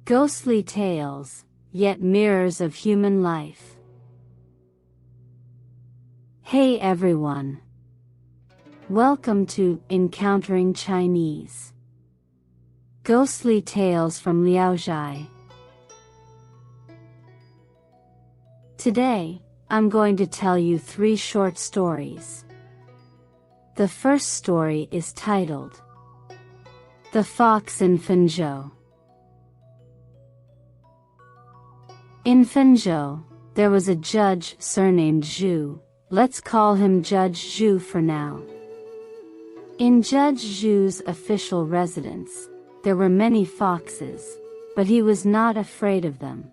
Ghostly tales, yet mirrors of human life. Hey everyone! Welcome to Encountering Chinese. Ghostly Tales from Zhai. Today, I'm going to tell you 3 short stories. The first story is titled The Fox in Fenzhou. In Fenzhou, there was a judge surnamed Zhu. Let's call him Judge Zhu for now. In Judge Zhu's official residence, there were many foxes, but he was not afraid of them.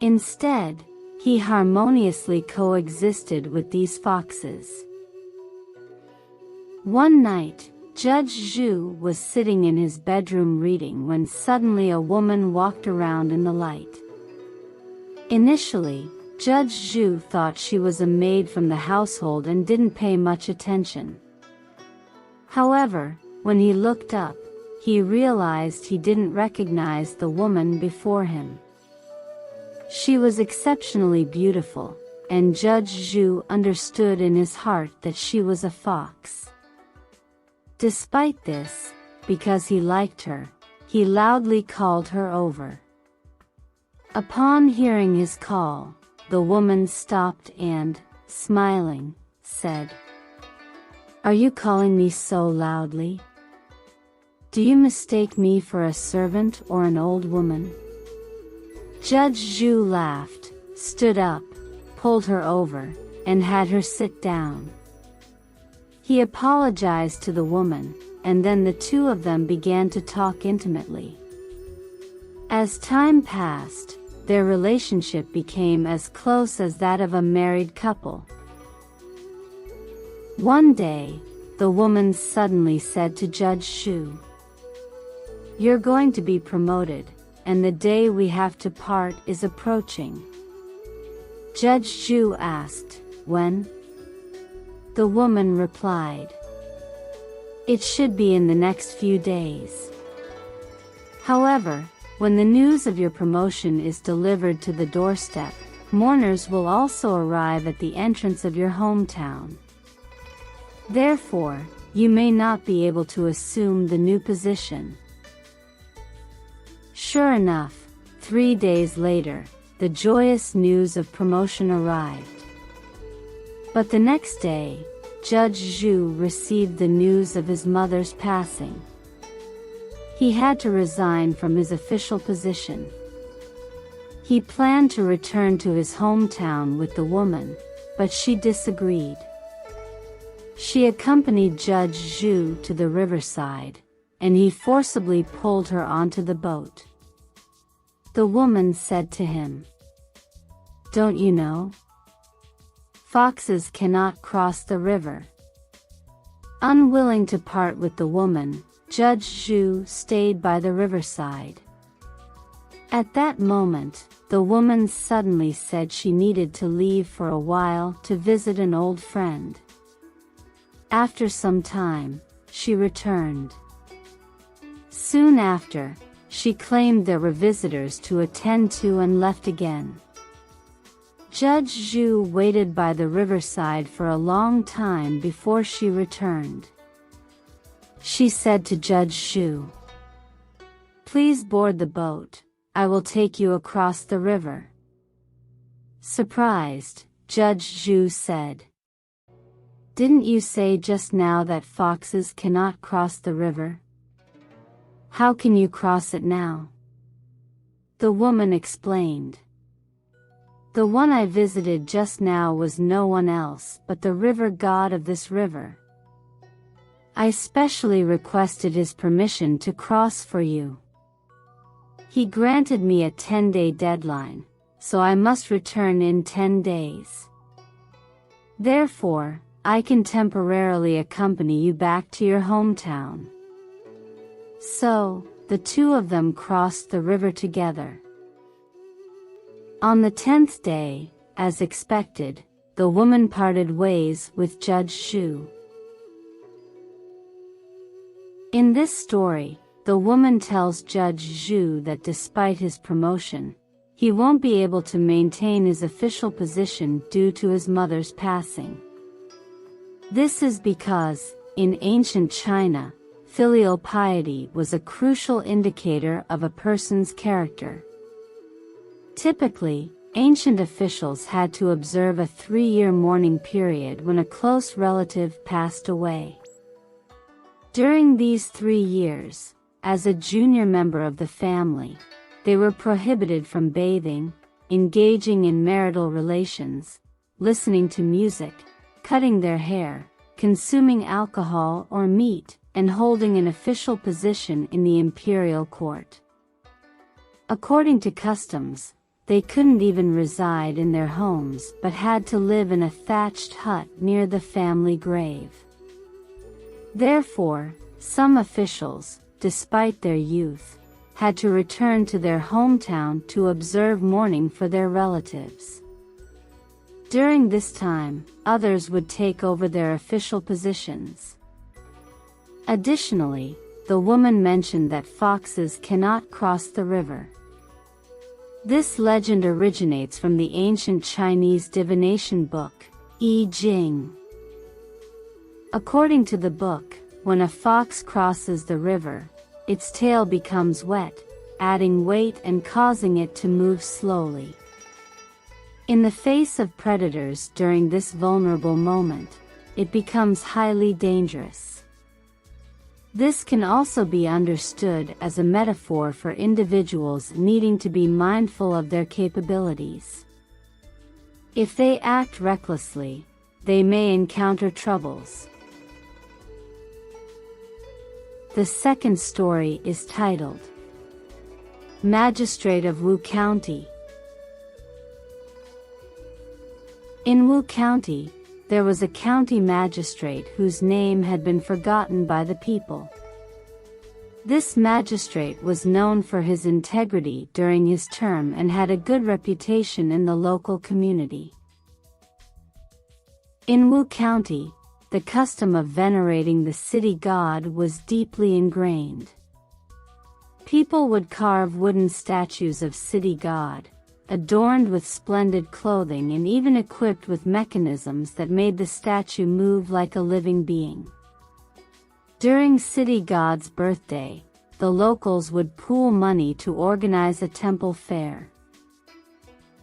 Instead, he harmoniously coexisted with these foxes. One night, Judge Zhu was sitting in his bedroom reading when suddenly a woman walked around in the light. Initially, Judge Zhu thought she was a maid from the household and didn't pay much attention. However, when he looked up, he realized he didn't recognize the woman before him. She was exceptionally beautiful, and Judge Zhu understood in his heart that she was a fox. Despite this, because he liked her, he loudly called her over. Upon hearing his call, the woman stopped and, smiling, said, "Are you calling me so loudly? Do you mistake me for a servant or an old woman?" Judge Zhu laughed, stood up, pulled her over, and had her sit down. He apologized to the woman, and then the two of them began to talk intimately. As time passed, their relationship became as close as that of a married couple. One day, the woman suddenly said to Judge Zhu, "You're going to be promoted, and the day we have to part is approaching." Judge Zhu asked, "When?" The woman replied, "It should be in the next few days. However, when the news of your promotion is delivered to the doorstep, mourners will also arrive at the entrance of your hometown. Therefore, you may not be able to assume the new position." Sure enough, 3 days later, the joyous news of promotion arrived. But the next day, Judge Zhu received the news of his mother's passing. He had to resign from his official position. He planned to return to his hometown with the woman, but she disagreed. She accompanied Judge Zhu to the riverside, and he forcibly pulled her onto the boat. The woman said to him, "Don't you know? Foxes cannot cross the river." Unwilling to part with the woman, Judge Zhu stayed by the riverside. At that moment, the woman suddenly said she needed to leave for a while to visit an old friend. After some time, she returned. Soon after, she claimed there were visitors to attend to and left again. Judge Zhu waited by the riverside for a long time before she returned. She said to Judge Zhu, "Please board the boat, I will take you across the river." Surprised, Judge Zhu said, "Didn't you say just now that foxes cannot cross the river? How can you cross it now?" The woman explained, "The one I visited just now was no one else but the river god of this river. I specially requested his permission to cross for you. He granted me a 10-day deadline, so I must return in 10 days. Therefore, I can temporarily accompany you back to your hometown." So, the two of them crossed the river together. On the 10th day, as expected, the woman parted ways with Judge Zhu. In this story, the woman tells Judge Zhu that despite his promotion, he won't be able to maintain his official position due to his mother's passing. This is because, in ancient China, filial piety was a crucial indicator of a person's character. Typically, ancient officials had to observe a 3-year mourning period when a close relative passed away. During these 3 years, as a junior member of the family, they were prohibited from bathing, engaging in marital relations, listening to music, cutting their hair, consuming alcohol or meat, and holding an official position in the imperial court. According to customs, they couldn't even reside in their homes but had to live in a thatched hut near the family grave. Therefore, some officials, despite their youth, had to return to their hometown to observe mourning for their relatives. During this time, others would take over their official positions. Additionally, the woman mentioned that foxes cannot cross the river. This legend originates from the ancient Chinese divination book, I Ching. According to the book, when a fox crosses the river, its tail becomes wet, adding weight and causing it to move slowly. In the face of predators during this vulnerable moment, it becomes highly dangerous. This can also be understood as a metaphor for individuals needing to be mindful of their capabilities. If they act recklessly, they may encounter troubles. The second story is titled Magistrate of Wu County. In Wu County, there was a county magistrate whose name had been forgotten by the people. This magistrate was known for his integrity during his term and had a good reputation in the local community. In Wu County, the custom of venerating the city god was deeply ingrained. People would carve wooden statues of city god, adorned with splendid clothing and even equipped with mechanisms that made the statue move like a living being. During city god's birthday, the locals would pool money to organize a temple fair.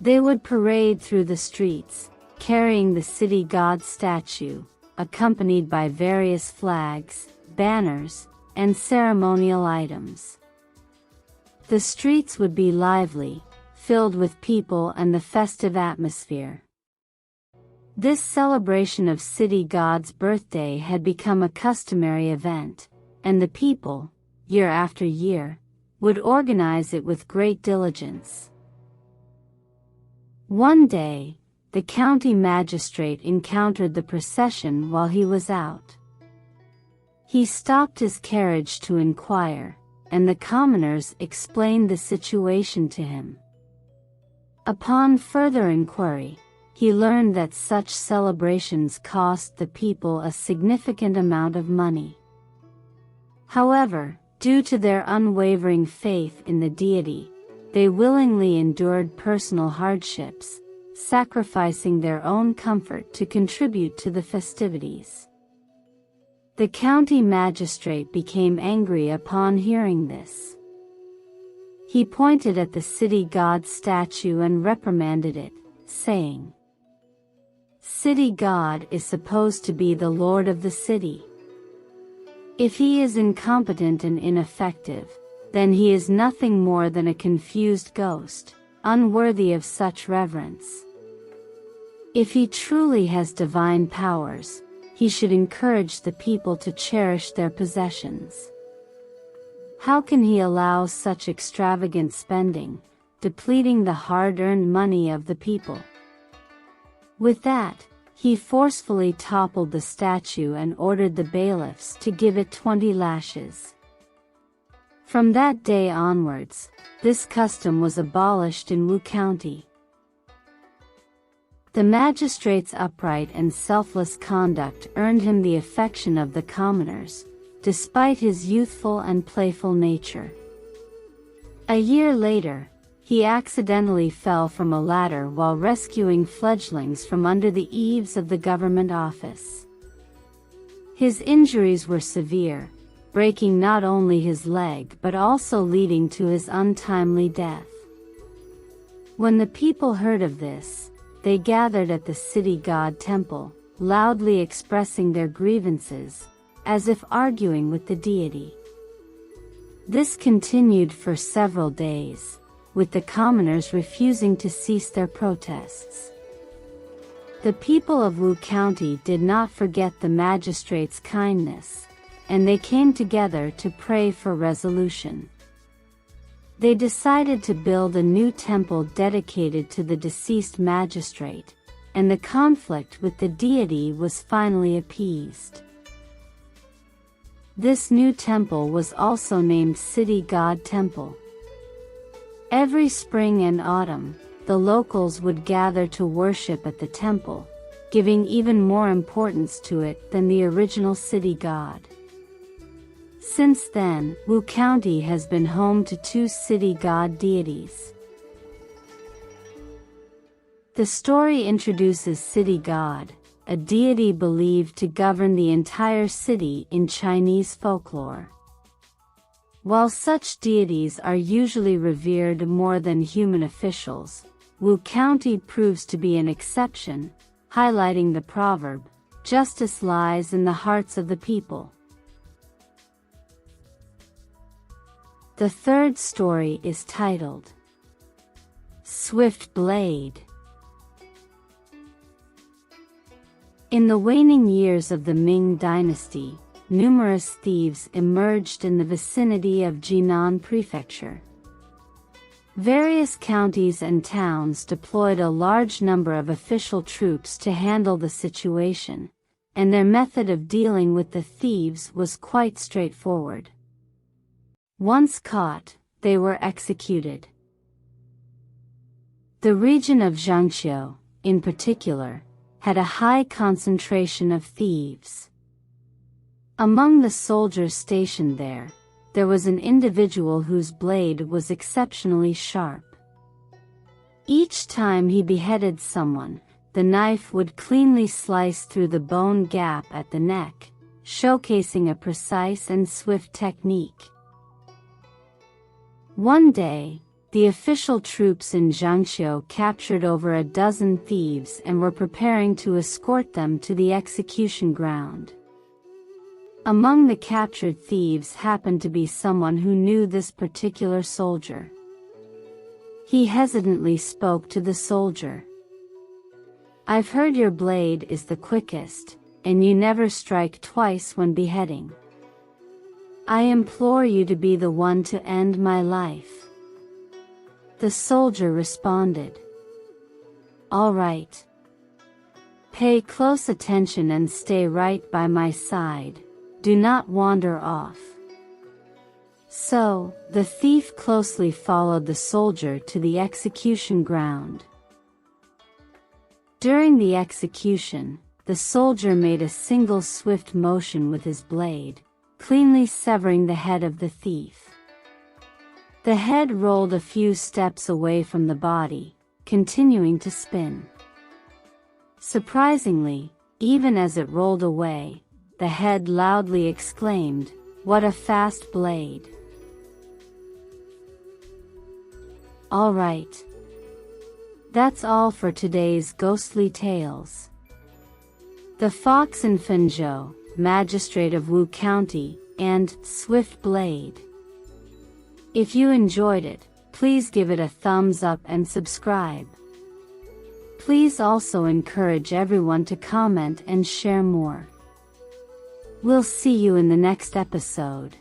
They would parade through the streets, carrying the city god statue, accompanied by various flags, banners, and ceremonial items. The streets would be lively, filled with people and the festive atmosphere. This celebration of city god's birthday had become a customary event, and the people, year after year, would organize it with great diligence. One day, the county magistrate encountered the procession while he was out. He stopped his carriage to inquire, and the commoners explained the situation to him. Upon further inquiry, he learned that such celebrations cost the people a significant amount of money. However, due to their unwavering faith in the deity, they willingly endured personal hardships, sacrificing their own comfort to contribute to the festivities. The county magistrate became angry upon hearing this. He pointed at the city god statue and reprimanded it, saying, "City god is supposed to be the lord of the city. If he is incompetent and ineffective, then he is nothing more than a confused ghost, unworthy of such reverence. If he truly has divine powers, he should encourage the people to cherish their possessions. How can he allow such extravagant spending, depleting the hard-earned money of the people?" With that, he forcefully toppled the statue and ordered the bailiffs to give it 20 lashes. From that day onwards, this custom was abolished in Wu County. The magistrate's upright and selfless conduct earned him the affection of the commoners, despite his youthful and playful nature. A year later, he accidentally fell from a ladder while rescuing fledglings from under the eaves of the government office. His injuries were severe, breaking not only his leg but also leading to his untimely death. When the people heard of this, they gathered at the city god temple, loudly expressing their grievances, as if arguing with the deity. This continued for several days, with the commoners refusing to cease their protests. The people of Wu County did not forget the magistrate's kindness, and they came together to pray for resolution. They decided to build a new temple dedicated to the deceased magistrate, and the conflict with the deity was finally appeased. This new temple was also named City God Temple. Every spring and autumn, the locals would gather to worship at the temple, giving even more importance to it than the original city god. Since then, Wu County has been home to two city god deities. The story introduces City God, a deity believed to govern the entire city in Chinese folklore. While such deities are usually revered more than human officials, Wu County proves to be an exception, highlighting the proverb, "Justice lies in the hearts of the people." The third story is titled Swift Blade. In the waning years of the Ming Dynasty, numerous thieves emerged in the vicinity of Jinan Prefecture. Various counties and towns deployed a large number of official troops to handle the situation, and their method of dealing with the thieves was quite straightforward. Once caught, they were executed. The region of Zhangqiu, in particular, had a high concentration of thieves. Among the soldiers stationed there was an individual whose blade was exceptionally sharp. Each time he beheaded someone, the knife would cleanly slice through the bone gap at the neck, showcasing a precise and swift technique. One day, the official troops in Zhangqiu captured over a dozen thieves and were preparing to escort them to the execution ground. Among the captured thieves happened to be someone who knew this particular soldier. He hesitantly spoke to the soldier. "I've heard your blade is the quickest, and you never strike twice when beheading. I implore you to be the one to end my life." The soldier responded, "All right. Pay close attention and stay right by my side. Do not wander off." So, the thief closely followed the soldier to the execution ground. During the execution, the soldier made a single swift motion with his blade, cleanly severing the head of the thief. The head rolled a few steps away from the body, continuing to spin. Surprisingly, even as it rolled away, the head loudly exclaimed, "What a fast blade!" All right. That's all for today's ghostly tales. The Fox in Fenzhou, Magistrate of Wu County, and Swift Blade. If you enjoyed it, please give it a thumbs up and subscribe. Please also encourage everyone to comment and share more. We'll see you in the next episode.